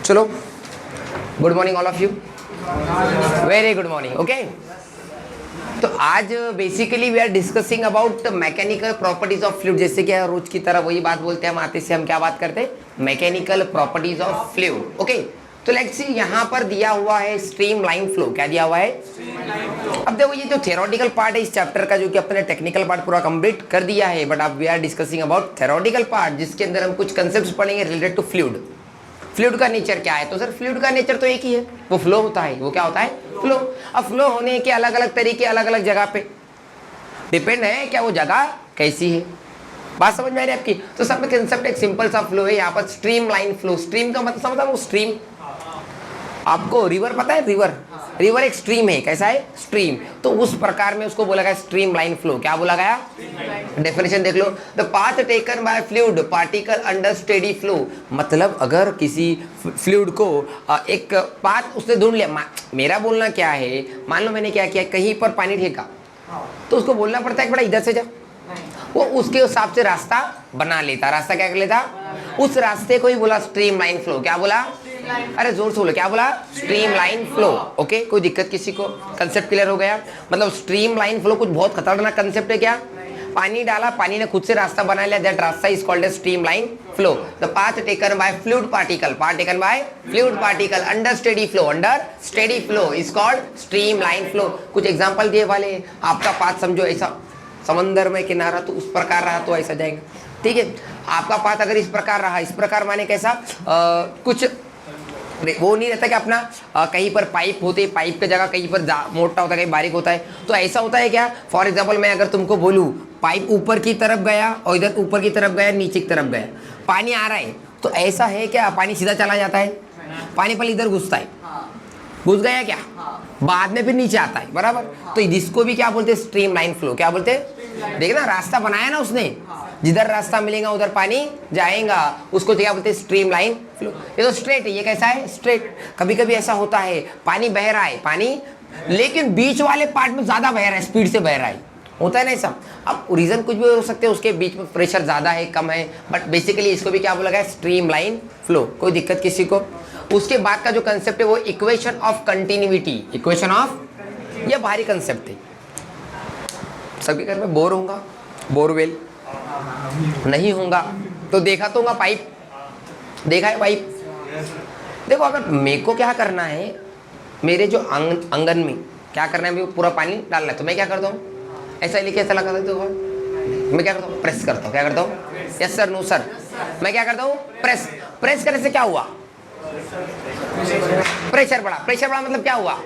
चलो, good morning all of you, very good morning. Okay, तो आज basically we are discussing about mechanical properties of fluid. जैसे कि रोज की तरह वही बात बोलते हैं हम, आते से हम क्या बात करते हैं, mechanical properties of fluid. Okay, तो लेट्स सी यहाँ पर दिया हुआ है स्ट्रीम लाइन फ्लो। क्या दिया हुआ है? अब देखो ये जो थ्योरेटिकल पार्ट है इस चैप्टर का, जो कि अपने टेक्निकल पार्ट पूरा कंप्लीट कर दिया है, बट अब we are discussing about theoretical part, जिसके अंदर हम कुछ कंसेप्ट्स पढ़ेंगे रिलेटेड टू फ्लूइड। फ्लूइड का नेचर क्या है? तो सर फ्लूइड का नेचर तो एक ही है, वो फ्लो होता है। वो क्या होता है? फ्लो। अब फ्लो होने के अलग अलग तरीके अलग अलग जगह पे डिपेंड है, क्या वो जगह कैसी है। बात समझ में आ रही है आपकी? तो सब में कंसेप्ट एक सिंपल सा फ्लो है। यहाँ पर स्ट्रीम लाइन फ्लो, स्ट्रीम का मतलब समझता वो स्ट्रीम, आपको रिवर पता है? रिवर, रिवर एक स्ट्रीम है। कैसा है? स्ट्रीम। तो उस प्रकार में उसको बोला गया स्ट्रीम लाइन फ्लो। क्या बोला गया? डेफिनेशन देख लो, the path taken by fluid particle under steady flow. मतलब अगर किसी फ्लूइड को एक पाथ उसने ढूंढ लिया, मेरा बोलना क्या है, मान लो मैंने क्या किया, कहीं पर पानी फेंका, तो उसको बोलना पड़ता है कि बड़ा इधर से जा, वो उसके हिसाब से रास्ता बना लेता। रास्ता क्या कर लेता? उस रास्ते को ही बोला स्ट्रीम लाइन फ्लो। क्या बोला? अरे जोर से बोलो, क्या बोला? Stream line flow. ओके, कोई दिक्कत किसी को? कंसेप्ट क्लियर हो गया? मतलब स्ट्रीम लाइन फ्लो कुछ बहुत खतरनाक कंसेप्ट है। क्या? पानी डाला, पानी ने खुद से रास्ता बना लिया, दैट रास्ता is called a stream line flow. The path taken by fluid particle, path taken by fluid particle under steady flow, under steady flow is called stream line flow. कुछ एग्जांपल दिए वाले, आपका पाथ समझो ऐसा समंदर में किनारा, तो उस प्रकार रहा तो ऐसा जाएगा। ठीक है, आपका पाथ अगर इस प्रकार रहा, इस प्रकार माने कैसा, कुछ वो नहीं रहता कि अपना कहीं पर पाइप होते, पाइप की जगह कहीं पर मोटा होता है, कहीं बारीक होता है। तो ऐसा होता है क्या, फॉर एग्जांपल मैं अगर तुमको बोलूँ पाइप ऊपर की तरफ गया और इधर ऊपर की तरफ गया, नीचे की तरफ गया, पानी आ रहा है, तो ऐसा है क्या पानी सीधा चला जाता है? पानी पहले इधर घुसता है, घुस गया क्या, बाद में फिर नीचे आता है, बराबर। तो जिसको भी क्या बोलते हैं? Stream line flow. क्या बोलते हैं? देखना रास्ता बनाया ना उसने, जिधर रास्ता मिलेगा उधर पानी जाएगा, उसको क्या बोलते हैं? Stream line flow. ये तो स्ट्रेट है, ये कैसा है? स्ट्रेट। कभी कभी ऐसा होता है पानी बह रहा है, पानी लेकिन बीच वाले पार्ट में ज्यादा बह रहा है, स्पीड से बह रहा है, होता है ना ऐसा। अब रीजन कुछ भी हो सकते हैं, उसके बीच में प्रेशर ज्यादा है कम है, बट बेसिकली इसको भी क्या बोला गया? Stream line flow. कोई दिक्कत किसी को? उसके बाद का जो कंसेप्ट है वो equation of continuity. Equation of, ये भारी कंसेप्ट है, सबके घर में बोर होगा, बोरवेल नहीं होगा तो देखा तो होगा पाइप, देखा है पाइप? देखो अगर मेरे को क्या करना है, मेरे जो आंगन में क्या करना है, मेरे को पूरा पानी डालना है, तो मैं क्या करता हूँ? ऐसा लिखे, ऐसा लगा देता हूँ, मैं क्या करता हूँ? प्रेस करता हूँ। क्या करता हूँ? यस सर, नो सर, मैं क्या करता हूँ? प्रेस। प्रेस करने से क्या हुआ? प्रेशर बढ़ा। प्रेशर बढ़ा मतलब क्या हुआ?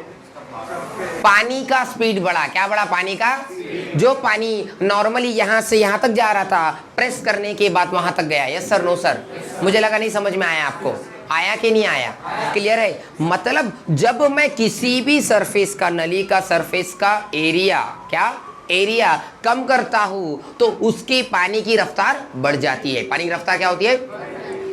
पानी का स्पीड बढ़ा। क्या बढ़ा? पानी का, जो पानी नॉर्मली यहाँ से यहाँ तक जा रहा था, प्रेस करने के बाद वहां तक गया। यस सर, नो सर, मुझे लगा नहीं समझ में आया आपको, आया कि नहीं आया? क्लियर है? मतलब जब मैं किसी भी सरफेस का, नली का सरफेस का एरिया, क्या एरिया कम करता हूँ, तो उसकी पानी की रफ्तार बढ़ जाती है। पानी की रफ्तार क्या होती है?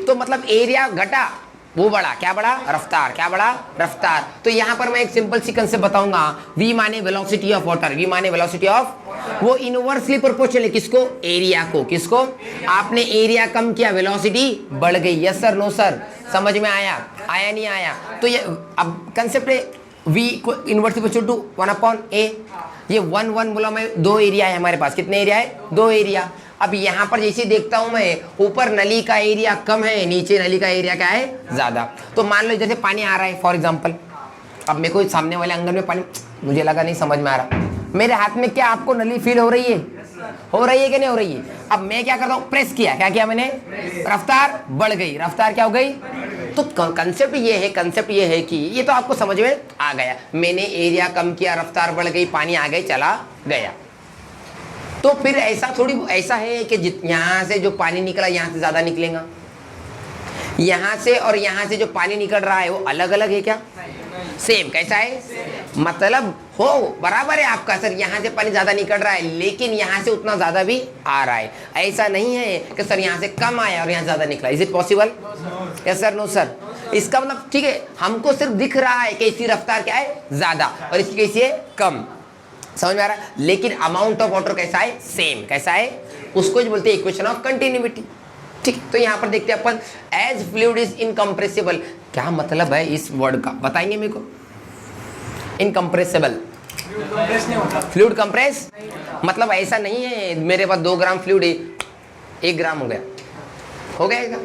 तो मतलब एरिया घटा, वो बढ़ा। क्या बढ़ा? रफ्तार। क्या बढ़ा? रफ्तार। तो यहाँ पर मैं एक सिंपल सी कंसेप्ट बताऊंगा, v माने वेलोसिटी ऑफ वाटर, v माने वेलोसिटी ऑफ, वो इनवर्सली प्रोपोर्शनल है किसको? एरिया को। किसको? आपने एरिया कम किया, वेलोसिटी बढ़ गई। यस सर, नो सर, समझ में आया? आया नहीं आया? तो ये अब कंसेप्ट है v को इनवर्सली प्रोपोर्शनल टू 1/a। ये 1 1 बोला मैं, दो एरिया है हमारे पास। कितने एरिया है? दो एरिया। अब यहाँ पर जैसे देखता हूँ मैं, ऊपर नली का एरिया कम है, नीचे नली का एरिया क्या है? ज्यादा। तो मान लो इधर से पानी आ रहा है फॉर एग्जांपल, अब मेरे को सामने वाले आंगन में पानी, मुझे लगा नहीं समझ में आ रहा, मेरे हाथ में क्या आपको नली फील हो रही है? हो रही है कि नहीं हो रही है? अब मैं क्या करता हूँ? प्रेस किया। क्या किया मैंने? रफ्तार बढ़ गई। रफ्तार क्या हो गई? तो कंसेप्ट ये है, कंसेप्ट ये है कि ये तो आपको समझ में आ गया, मैंने एरिया कम किया, रफ्तार बढ़ गई, पानी आ गई, चला गया। तो फिर ऐसा थोड़ी, ऐसा है कि यहाँ से जो पानी निकला यहाँ से ज्यादा निकलेगा, यहाँ से और यहाँ से जो पानी निकल रहा है वो अलग अलग है क्या? सेम। कैसा है? मतलब हो बराबर है आपका, सर यहाँ से पानी ज्यादा निकल रहा है लेकिन यहाँ से उतना ज्यादा भी आ रहा है। ऐसा नहीं है कि सर यहाँ से कम आया और यहाँ ज्यादा निकला। Is it possible? Yes sir, no sir. इसका मतलब ठीक है, हमको सिर्फ दिख रहा है कि इसकी रफ्तार क्या है? ज्यादा, और इसकी कैसी है? कम। समझ में आ रहा है? लेकिन अमाउंट ऑफ वाटर कैसा है? सेम। कैसा है? उसको जो बोलते हैं इक्वेशन ऑफ कंटिन्यूटी। ठीक, तो यहाँ पर देखते हैं अपन, एज फ्लूइड इज इनकम्प्रेसिबल, क्या मतलब है इस वर्ड का, बताएंगे मेरे को? इनकम्प्रेसिबल, फ्लूइड कंप्रेस मतलब ऐसा नहीं है मेरे पास 2 ग्राम फ्लूइड है, 1 ग्राम हो गया क्या?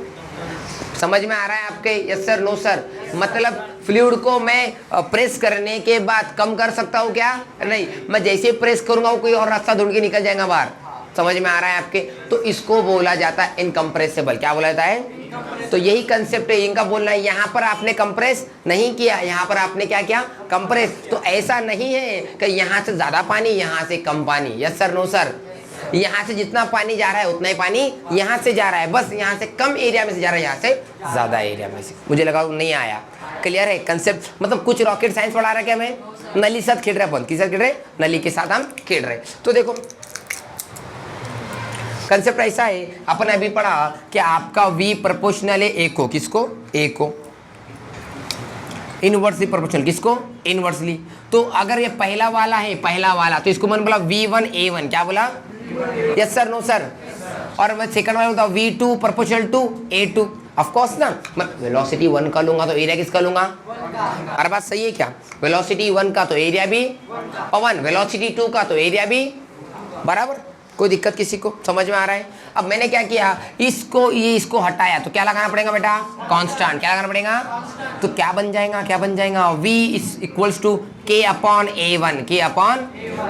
समझ में आ रहा है आपके? Yes sir, no sir? मतलब फ्लूइड को मैं प्रेस करने के बाद कम कर सकता हूँ क्या? नहीं, मैं जैसे ही प्रेस करूंगा वो कोई और रास्ता ढूंढ के निकल जाएगा बाहर। समझ में आ रहा है आपके? तो इसको बोला जाता है इनकम्प्रेसिबल। क्या बोला जाता है? तो यही कंसेप्ट है इनका बोलना है। यहाँ पर आपने कंप्रेस नहीं किया, यहाँ पर आपने क्या किया? कंप्रेस। तो ऐसा नहीं है कि यहाँ से ज्यादा पानी, यहाँ से कम पानी। Yes sir, no sir? यहाँ से जितना पानी जा रहा है उतना ही पानी यहाँ से जा रहा है, बस यहाँ से कम एरिया में से जा रहा है, यहाँ से ज्यादा एरिया में से। मुझे लगा नहीं आया, क्लियर है कंसेप्ट? मतलब कुछ रॉकेट साइंस पढ़ा रहा है क्या? मैं नली साथ खेल रहे, अपन किसके साथ खेल रहे? नली के साथ हम खेल रहे। तो देखो कंसेप्ट ऐसा है, अपन अभी पढ़ा कि आपका V प्रोपोर्शनल है A को, किसको? A को। इनवर्सली प्रोपोर्शनल, किसको? इनवर्सली। तो अगर ये पहला वाला है, पहला वाला, तो इसको मैंने बोला V1 A1, क्या बोला? Yes sir, no sir? और मैं सेकंड वाला बोलता हूँ V2 proportional to A2, of course ना। मैं वेलोसिटी 1 का लूंगा तो एरिया किसका लूंगा? हर बात सही है क्या? वेलोसिटी 1 का तो एरिया भी 1, वेलोसिटी 2 का तो एरिया भी बराबर। कोई दिक्कत किसी को? समझ में आ रहा है? अब मैंने क्या किया, इसको हटाया, तो क्या लगाना पड़ेगा बेटा? कांस्टेंट। क्या लगाना पड़ेगा? तो क्या बन जाएगा? V is equals to K upon A1, K upon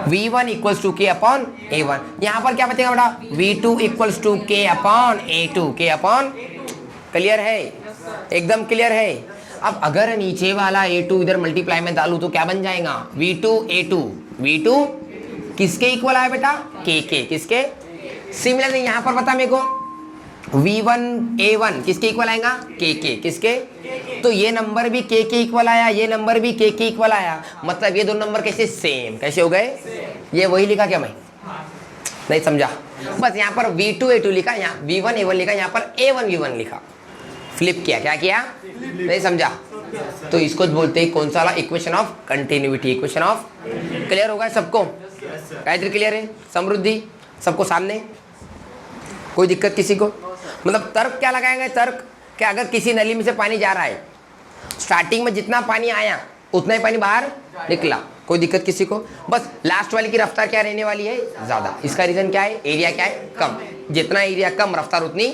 V1 equals to K upon A1। यहाँ पर क्या बचेगा बेटा? V2 equals to K upon A2, K upon. Clear है? एकदम क्लियर है। अब अगर नीचे वाला A2 इधर मल्टीप्लाई में डालू तो क्या बन जाएगा? V2 A2, V2 किसके इक्वल आया बेटा? K के। किसके? सिमिलरली यहाँ पर बता मेरे को, V1 A1 किसके इक्वल आएगा? K के। किसके? तो ये नंबर भी K के इक्वल आया, ये नंबर भी K के इक्वल आया, मतलब ये दोनों नंबर कैसे? सेम। कैसे हो गए? ये वही लिखा क्या मैं? नहीं समझा? बस यहाँ पर V2 A2 लिखा, यहाँ V1 A1 लिखा, यहाँ पर A1 V1 लिखा, फ्लिप किया। क्या किया? नहीं समझा? तो इसको बोलते हैं कौन सा वाला? Equation of continuity, equation of. Clear होगा सबको? गायत्री क्लियर है? समृद्धि सबको सामने? कोई दिक्कत किसी को? मतलब तर्क क्या लगाएंगे? तर्क कि अगर किसी नली में से पानी जा रहा है, स्टार्टिंग में जितना पानी आया उतना ही पानी बाहर निकला, कोई दिक्कत किसी को? बस लास्ट वाली की रफ्तार क्या रहने वाली है? ज्यादा। इसका रीजन क्या है? एरिया क्या है? कम। जितना एरिया कम, रफ्तार उतनी।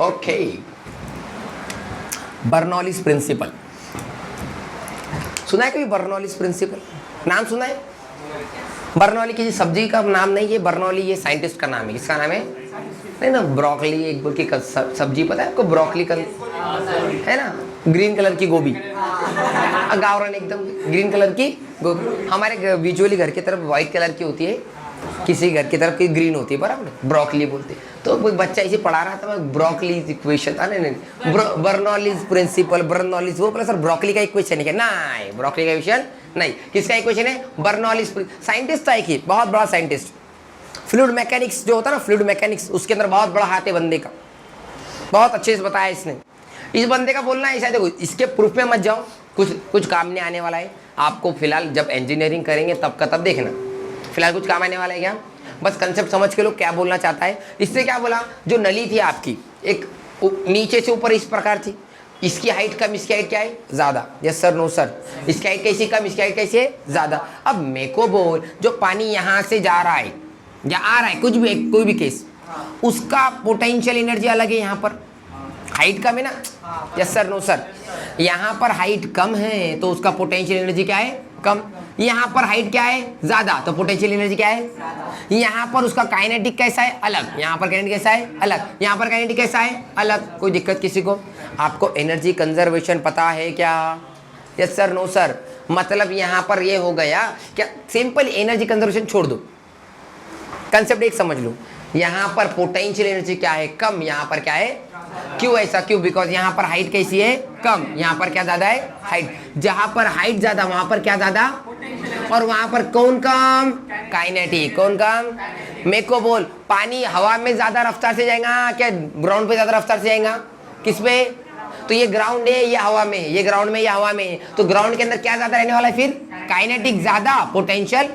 ओके, बर्नौलीज प्रिंसिपल सुना है कभी? बर्नौलीज प्रिंसिपल नाम सुना है? बर्नौली किसी सब्जी का नाम नहीं है, बर्नौली ये साइंटिस्ट का नाम है। किसका नाम है? नहीं ना, ब्रोकली एक बोल की सब्जी पता है आपको? ब्रोकली का है ना, ग्रीन कलर की गोभी, गावरन एकदम ग्रीन कलर की गोभी। हमारे विजुअली घर की तरफ व्हाइट कलर की होती है, किसी घर की तरफ की ग्रीन होती है, बराबर ब्रोकली बोलते। तो कोई बच्चा इसे पढ़ा रहा था, ब्रोकलीज इक्वेशन, नहीं बर्नौलीज प्रिंसिपल, बर्नौलीज वो प्लस, सर ब्रोकली का इक्वेशन है क्या? नहीं, ब्रोकली का इक्वेशन नहीं। किसका इक्वेशन है? बर्नौलीज। साइंटिस्ट था एक ही, बहुत बड़ा साइंटिस्ट। फ्लूइड मैकेनिक्स जो होता है ना, फ्लूइड मैकेनिक्स, उसके अंदर बहुत बड़ा हाथ है बंदे का, बहुत अच्छे से बताया इसने। इस बंदे का बोलना ऐसा है, देखो इसके प्रूफ में मत जाओ, कुछ काम नहीं आने वाला है आपको। फिलहाल जब इंजीनियरिंग करेंगे तब का तब देखना, फिलहाल कुछ काम आने वाला है क्या? बस कंसेप्ट समझ के लो क्या बोलना चाहता है। इससे क्या बोला, जो नली थी आपकी एक नीचे से ऊपर इस प्रकार थी, इसकी हाइट कम, इसकी हाइट क्या है? ज्यादा। Yes sir, no sir? इसकी हाइट कैसी कम, इसकी हाइट कैसी है? ज्यादा। अब मेरे को बोल, जो पानी यहाँ से जा रहा है या आ रहा है, कुछ भी कोई भी केस, उसका पोटेंशियल एनर्जी अलग है। यहाँ पर हाइट कम है ना? Yes sir, no sir? यहाँ पर हाइट कम है तो उसका पोटेंशियल एनर्जी क्या है? कम। यहाँ पर हाइट क्या है? ज्यादा, तो पोटेंशियल एनर्जी क्या है? यहाँ पर उसका काइनेटिक कैसा है? अलग। यहाँ पर काइनेटिक कैसा है? अलग। यहाँ पर काइनेटिक कैसा है? अलग। कोई दिक्कत किसी को? आपको एनर्जी कंजर्वेशन पता है क्या? Yes sir, no sir? मतलब यहाँ पर ये हो गया क्या, सिंपल एनर्जी कंजर्वेशन छोड़ दो, कंसेप्ट एक समझ लो। यहाँ पर पोटेंशियल एनर्जी क्या है? कम। यहाँ पर क्या है? क्यों ऐसा? क्यों? बिकॉज यहाँ पर हाइट कैसी है? कम। यहाँ पर क्या ज्यादा है? हाइट। जहां पर हाइट ज्यादा वहां पर क्या ज्यादा? और वहां पर कौन कम? काइनेटिक। कौन कम? मेरे को बोल, पानी हवा में ज्यादा रफ्तार से जाएगा क्या ग्राउंड पे ज्यादा रफ्तार से जाएगा? किस पे? तो ये ग्राउंड है, ये हवा में, ये ग्राउंड में, ये हवा में, तो ग्राउंड के अंदर क्या ज्यादा रहने वाला है? फिर काइनेटिक ज्यादा, पोटेंशियल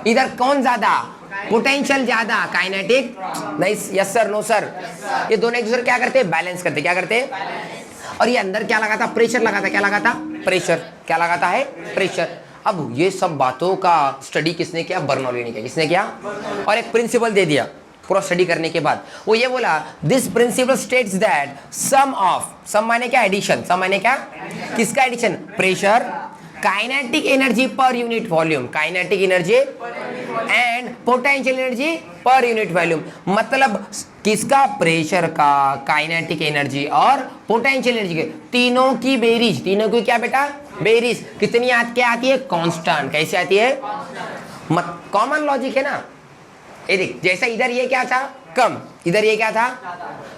इधर कौन ज्यादा? पोटेंशियल ज्यादा, काइनेटिक नहीं। Yes sir, no sir. ये दोनों एक दूसरे क्या करते हैं, बैलेंस करते, क्या करते हैं। और ये अंदर क्या लगा था, प्रेशर लगा था, क्या लगा था, प्रेशर, क्या लगा था है, प्रेशर। अब ये सब बातों का स्टडी किसने किया, बर्नौली ने किया। किसने किया, और एक प्रिंसिपल दे दिया पूरा स्टडी करने के बाद। वो ये बोला, this principle states that sum of, sum माने क्या, एडिशन, सम माने क्या, किसका addition, pressure, kinetic energy per unit volume, kinetic energy and potential energy per unit volume. मतलब किसका, प्रेशर का, काइनेटिक एनर्जी और पोटेंशियल एनर्जी के तीनों की बेरीज, तीनों की क्या बेटा, बेरीज कितनी क्या आती है, कांस्टेंट। कैसे आती है, कॉमन लॉजिक है ना। ये देख, जैसा इधर ये क्या था, कम, इधर ये क्या था,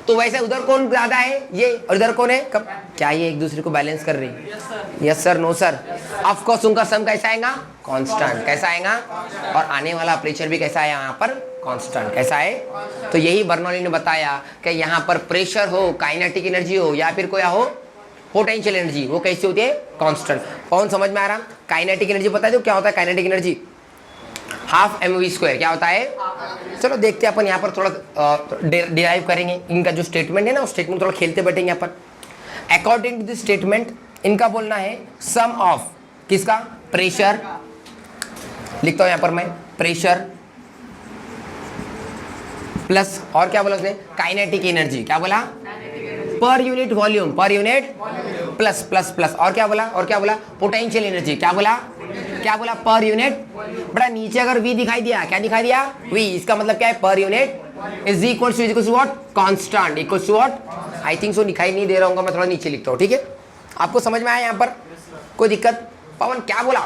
तो वैसे उधर कौन ज्यादा है, ये, और इधर कौन है, कम। क्या ये एक दूसरे को बैलेंस कर रही है, yes sir, no sir. Of course उनका सम कैसा आएगा, कांस्टेंट, कैसा आएगा, और आने वाला प्रेशर भी कैसा है यहाँ पर, कांस्टेंट, कैसा है। तो यही बर्नौली ने बताया कि यहाँ पर प्रेशर हो, काइनेटिक एनर्जी हो, या फिर कोई हो पोटेंशियल एनर्जी, वो कैसी होती है, कांस्टेंट। कौन समझ में आ रहा, काइनेटिक एनर्जी पता है तो क्या होता है, काइनेटिक एनर्जी हाफ mv², क्या होता है। चलो देखते हैं अपन यहाँ पर थोड़ा डिराइव करेंगे इनका जो स्टेटमेंट है ना, उस स्टेटमेंट थोड़ा खेलते बैठेंगे यहाँ पर। अकॉर्डिंग टू दिस स्टेटमेंट इनका बोलना है सम ऑफ किसका, प्रेशर, लिखता हूँ यहाँ पर मैं, प्रेशर प्लस और क्या बोला उसने, काइनेटिक एनर्जी, क्या बोला, पर unit volume, per unit plus plus plus, और क्या बोला, और क्या बोला, पोटेंशियल एनर्जी, क्या बोला, क्या बोला, पर यूनिट। बड़ा नीचे अगर v दिखाई दिया, क्या दिखाई दिया, v, इसका मतलब क्या है, per unit is equals to what, constant, equals to what, I think so दिखाई नहीं दे रहा हूँ, मैं थोड़ा नीचे लिखता हूँ, ठीक है। आपको समझ में आया यहाँ पर, कोई दिक्कत। पवन क्या बोला,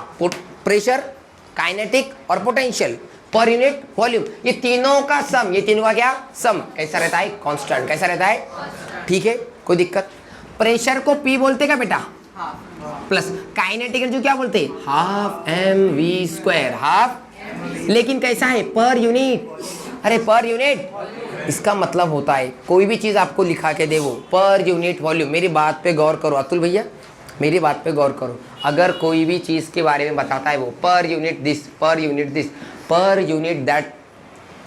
प्रेशर, काइनेटिक और पोटेंशियल पर यूनिट वॉल्यूम, ये तीनों का सम, ये तीनों का क्या सम, कैसा रहता है, कांस्टेंट, कैसा रहता है, ठीक है, कोई दिक्कत। प्रेशर को P बोलते क्या बेटा, प्लस काइनेटिक एनर्जी क्या बोलते, हाफ mv², हाफ, लेकिन कैसा है, पर यूनिट। अरे पर यूनिट, इसका मतलब होता है कोई भी चीज आपको लिखा के दे वो पर यूनिट वॉल्यूम। मेरी बात पे गौर करो अतुल भैया, मेरी बात पे गौर करो। अगर कोई भी चीज के बारे में बताता है वो per unit this, per unit this, per unit that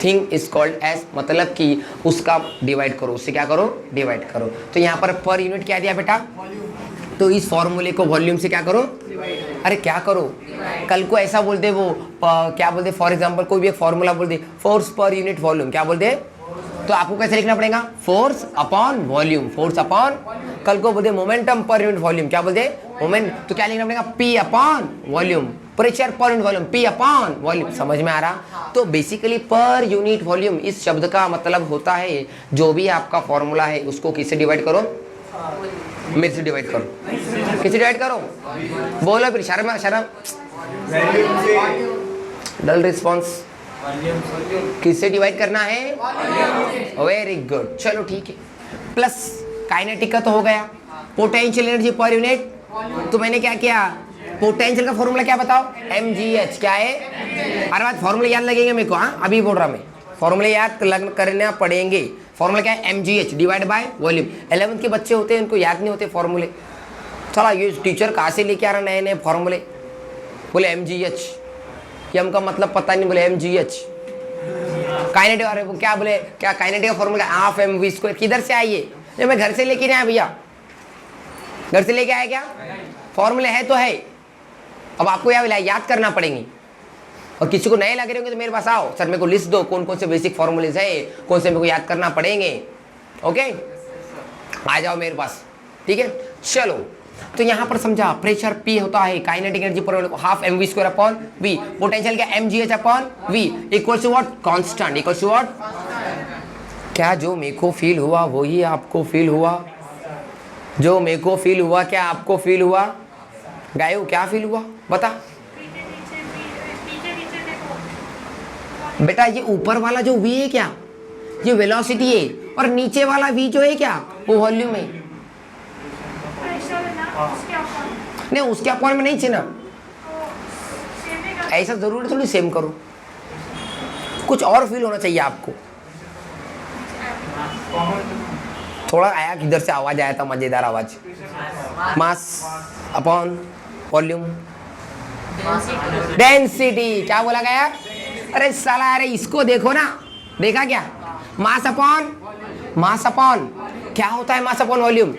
thing is called as, मतलब कि उसका डिवाइड करो, उससे क्या करो, डिवाइड करो। तो यहाँ पर यूनिट क्या दिया बेटा, तो इस फॉर्मूले को वॉल्यूम से क्या करो, अरे क्या करो, कल को ऐसा बोल दे वो क्या बोल दे, फॉर एग्जांपल कोई भी एक फॉर्मूला बोल दे, फोर्स पर यूनिट वॉल्यूम, क्या बोल दे, तो आपको कैसे लिखना पड़ेगा, force upon volume, force upon, कल को बोल दे मोमेंटम पर यूनिट वॉल्यूम, क्या बोल दे, मोमेंट, तो क्या लिखना पड़ेगा, पी अपॉन वॉल्यूम, प्रेशर पर unit volume, P upon volume. समझ में आ रहा। तो बेसिकली पर यूनिट वॉल्यूम इस शब्द का मतलब होता है जो भी आपका फॉर्मूला है उसको किससे डिवाइड करो, मेरे से डिवाइड करो, किससे डिवाइड करो, बोलो फिर, शर्म शर्म, डल रिस्पॉन्स, किससे डिवाइड करना है, वेरी गुड, चलो ठीक है। प्लस काइनेटिक का तो हो गया, पोटेंशियल एनर्जी पर यूनिट, तो मैंने क्या किया, पोटेंशियल का फॉर्मूला क्या बताओ, mgh, क्या है, अरे बात फॉर्मूला याद लगेंगे मेरे को, हाँ अभी बोल रहा मैं, फॉर्मूले याद करना पड़ेंगे। फॉर्मूला क्या है, mgh divide by volume. 11th के बच्चे होते हैं उनको याद नहीं होते फॉर्मूले। चला ये टीचर कहाँ से लेके आ रहा नए नए फॉर्मूले, बोले mgh, यम का मतलब पता नहीं, बोले mgh, काइनेटिक, अरे वो क्या बोले, क्या काइनेटिक का फॉर्मूला हाफ mv², किधर से आई है, जो मैं घर से लेके नहीं आया भैया, घर से लेके आया क्या, फॉर्मूले है तो है, अब आपको याद करना पड़ेंगे। और किसी को नए लग रहे होंगे तो मेरे पास आओ, सर मेरे को लिस्ट दो कौन कौन से बेसिक फॉर्मूलेज है, कौन से मेरे को याद करना पड़ेंगे, ओके आ जाओ मेरे पास, ठीक है। चलो तो यहाँ पर समझा, प्रेशर P होता है kinetic energy per half mv² upon v, potential क्या mgh upon v, equals to what, constant, equals to what, क्या जो मेरे को फील हुआ वही आपको फील हुआ, जो मेरे को फील हुआ क्या आपको फील हुआ, गायो क्या फील हुआ बता बेटा। ये ऊपर वाला जो v है क्या, ये वेलोसिटी है, और नीचे वाला v जो है क्या, वो वॉल्यूम है। नहीं उसके अपॉन में नहीं चाहिए ना, ऐसा जरूरी थोड़ी सेम करो, कुछ और फील होना चाहिए आपको। थोड़ा आया किधर से आवाज आया था, मजेदार आवाज, मास अपॉन वॉल्यूम, डेंसिटी, क्या बोला गया, अरे साला, अरे इसको देखो ना, देखा क्या? मास अपॉन क्या होता है? मास अपॉन वॉल्यूम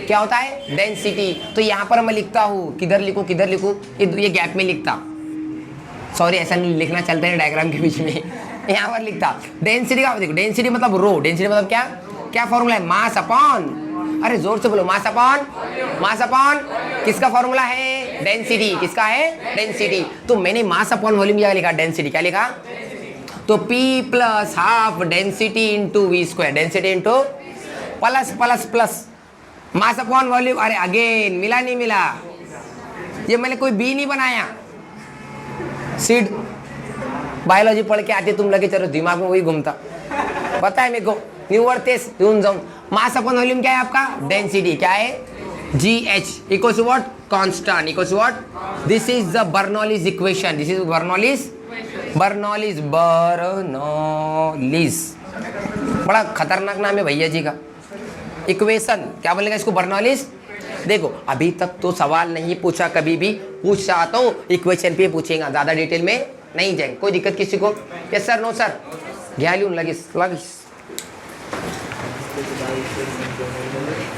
क्या होता है? डेंसिटी। तो यहाँ पर मैं लिखता हूँ, किधर लिखूँ ये गैप में लिखता, सॉरी ऐसा नहीं लिखना, चलते हैं डायग्राम के बीच में, यहाँ पर लिखता डेंसिटी का। देखो डेंसिटी मतलब रो, डेंसिटी मतलब क्या फॉर्मूला है? मास अपॉन, अरे जोर से बोलो, मास अपॉन किसका फॉर्मूला है? डेंसिटी। किसका है? डेंसिटी। तो मैंने मास अपॉन वॉल्यूम क्या लिखा? डेंसिटी। क्या लिखा? तो P plus half density into v square, density into plus mass upon volume. अरे अगेन मिला नहीं मिला, ये मैंने कोई बी नहीं बनाया, सीड बायोलॉजी पढ़ के आते तुम लगे चलो दिमाग में वही घूमता, पता है मेरे को, न्यू वर्तेस यून जाऊं। मास अपॉन वॉल्यूम क्या है आपका? डेंसिटी। क्या है? GH equals to what? Constant equals to what? This is the Bernoulli's equation, this is Bernoulli's बड़ा खतरनाक नाम है भैया जी का। इक्वेशन क्या बोलेगा इसको? बर्नौलीज। देखो अभी तक तो सवाल नहीं पूछा, कभी भी पूछ चाहता हूँ इक्वेशन पे पूछेगा, ज्यादा डिटेल में नहीं जाएंगे। कोई दिक्कत किसी को? यस सर, नो सर, घ्यालून लगीस